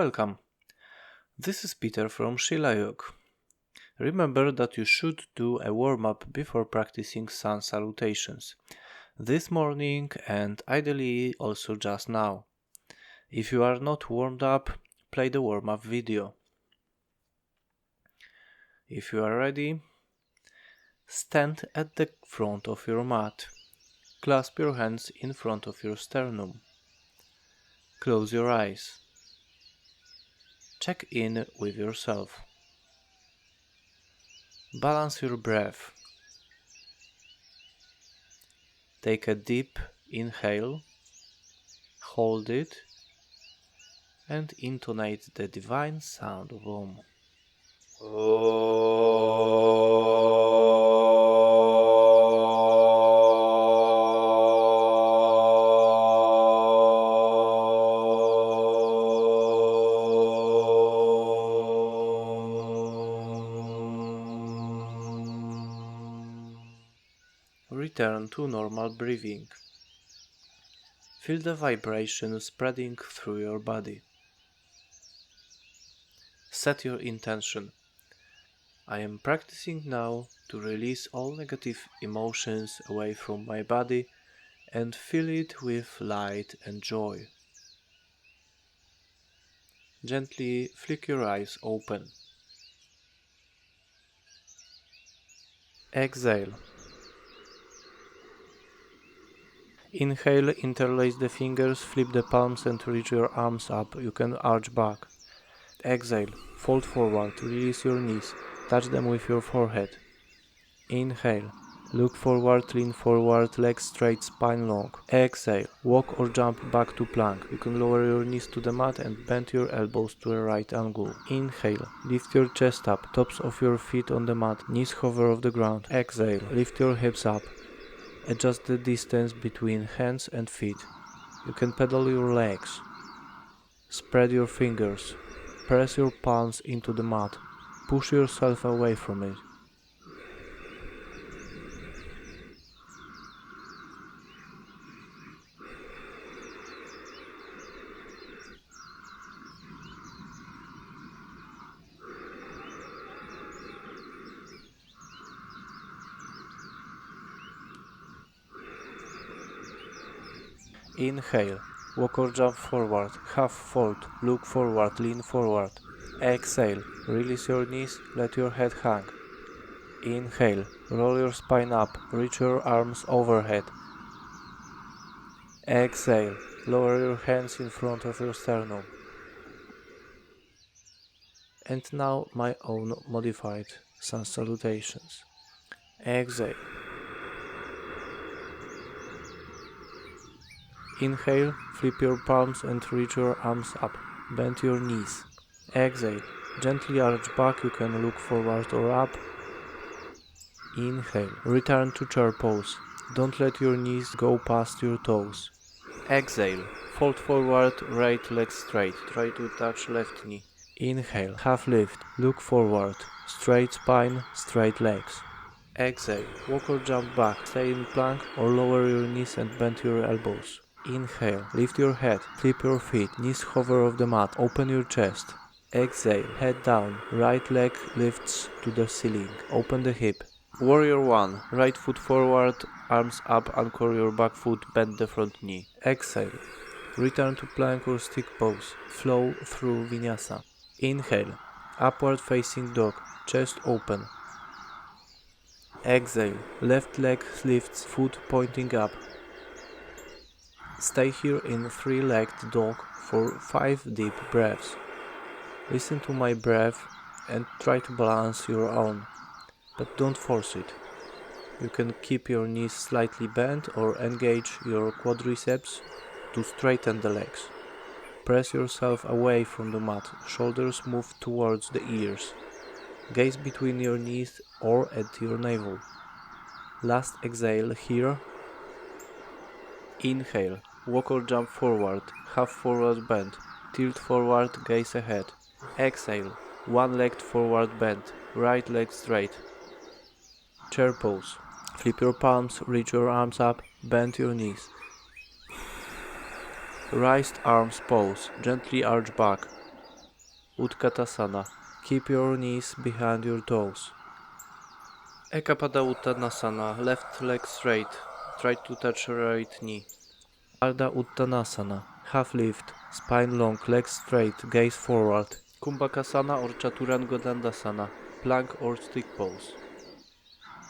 Welcome. This is Peter from Šilā Yog. Remember that you should do a warm-up before practicing Sun Salutations. This morning and ideally also just now. If you are not warmed up, play the warm-up video. If you are ready, stand at the front of your mat. Clasp your hands in front of your sternum. Close your eyes. Check in with yourself. Balance your breath. Take a deep inhale, hold it, and intonate the divine sound of Om. Return to normal breathing. Feel the vibration spreading through your body. Set your intention. I am practicing now to release all negative emotions away from my body and fill it with light and joy. Gently flick your eyes open. Exhale. Inhale, interlace the fingers, flip the palms and reach your arms up. You can arch back. Exhale, fold forward, release your knees, touch them with your forehead. Inhale, look forward, lean forward, legs straight, spine long. Exhale, walk or jump back to plank. You can lower your knees to the mat and bend your elbows to a right angle. Inhale, lift your chest up, tops of your feet on the mat, knees hover off the ground. Exhale, lift your hips up. Adjust the distance between hands and feet. You can pedal your legs. Spread your fingers. Press your palms into the mat. Push yourself away from it. Inhale, walk or jump forward, half fold, look forward, lean forward. Exhale, release your knees, let your head hang. Inhale, roll your spine up, reach your arms overhead. Exhale, lower your hands in front of your sternum. And now my own modified Sun Salutations. Exhale. Inhale, flip your palms and reach your arms up. Bend your knees. Exhale, gently arch back, you can look forward or up. Inhale, return to chair pose. Don't let your knees go past your toes. Exhale, fold forward, right leg straight. Try to touch left knee. Inhale, half lift, look forward. Straight spine, straight legs. Exhale, walk or jump back. Stay in plank or lower your knees and bend your elbows. Inhale, lift your head, flip your feet, knees hover off the mat, open your chest. Exhale, head down, right leg lifts to the ceiling, open the hip. Warrior 1, right foot forward, arms up, anchor your back foot, bend the front knee. Exhale, return to plank or stick pose, flow through vinyasa. Inhale, upward facing dog, chest open. Exhale, left leg lifts, foot pointing up. Stay here in three-legged dog for 5 deep breaths. Listen to my breath and try to balance your own, but don't force it. You can keep your knees slightly bent or engage your quadriceps to straighten the legs. Press yourself away from the mat, shoulders move towards the ears. Gaze between your knees or at your navel. Last exhale here. Inhale, walk or jump forward, half forward bend, tilt forward, gaze ahead. Exhale, one-legged forward bend, right leg straight. Chair pose. Flip your palms, reach your arms up, bend your knees. Raised arms pose, gently arch back. Utkatasana. Keep your knees behind your toes. Ekapada Uttanasana. Left leg straight. Try to touch right knee. Ardha Uttanasana. Half lift. Spine long. Legs straight. Gaze forward. Kumbhakasana or Chaturanga Dandasana. Plank or stick pose.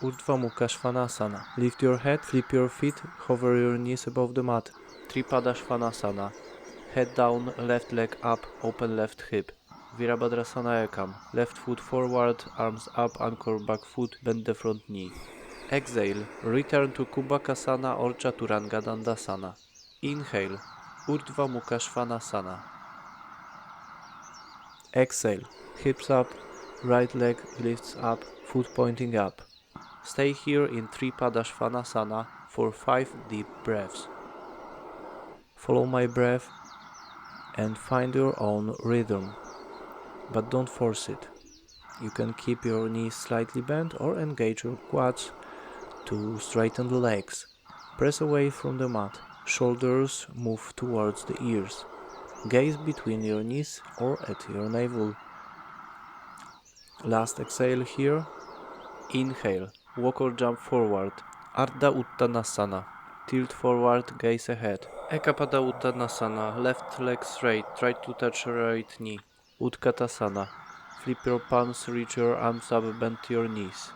Urdhva Mukha Svanasana. Lift your head, flip your feet, hover your knees above the mat. Tripada Svanasana. Head down, left leg up, open left hip. Virabhadrasana Ekam. Left foot forward, arms up, anchor back foot, bend the front knee. Exhale. Return to Kumbhakasana or Chaturanga Dandasana. Inhale. Urdhva Mukha Svanasana. Exhale. Hips up, right leg lifts up, foot pointing up. Stay here in Tripada Svanasana for 5 deep breaths. Follow my breath and find your own rhythm, but don't force it. You can keep your knees slightly bent or engage your quads to straighten the legs. Press away from the mat. Shoulders move towards the ears. Gaze between your knees or at your navel. Last exhale here. Inhale. Walk or jump forward. Ardha Uttanasana. Tilt forward, gaze ahead. Ekapada Uttanasana. Left leg straight. Try to touch right knee. Utkatasana. Flip your palms, reach your arms up, bend your knees.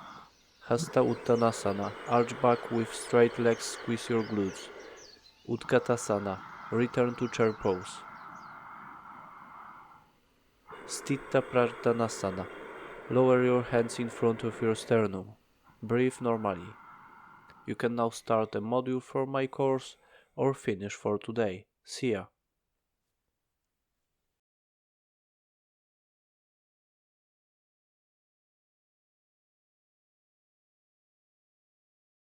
Hasta Uttanasana. Arch back with straight legs, squeeze your glutes. Utkatasana. Return to chair pose. Sthita Prajnanasana. Lower your hands in front of your sternum. Breathe normally. You can now start a module for my course or finish for today. See ya.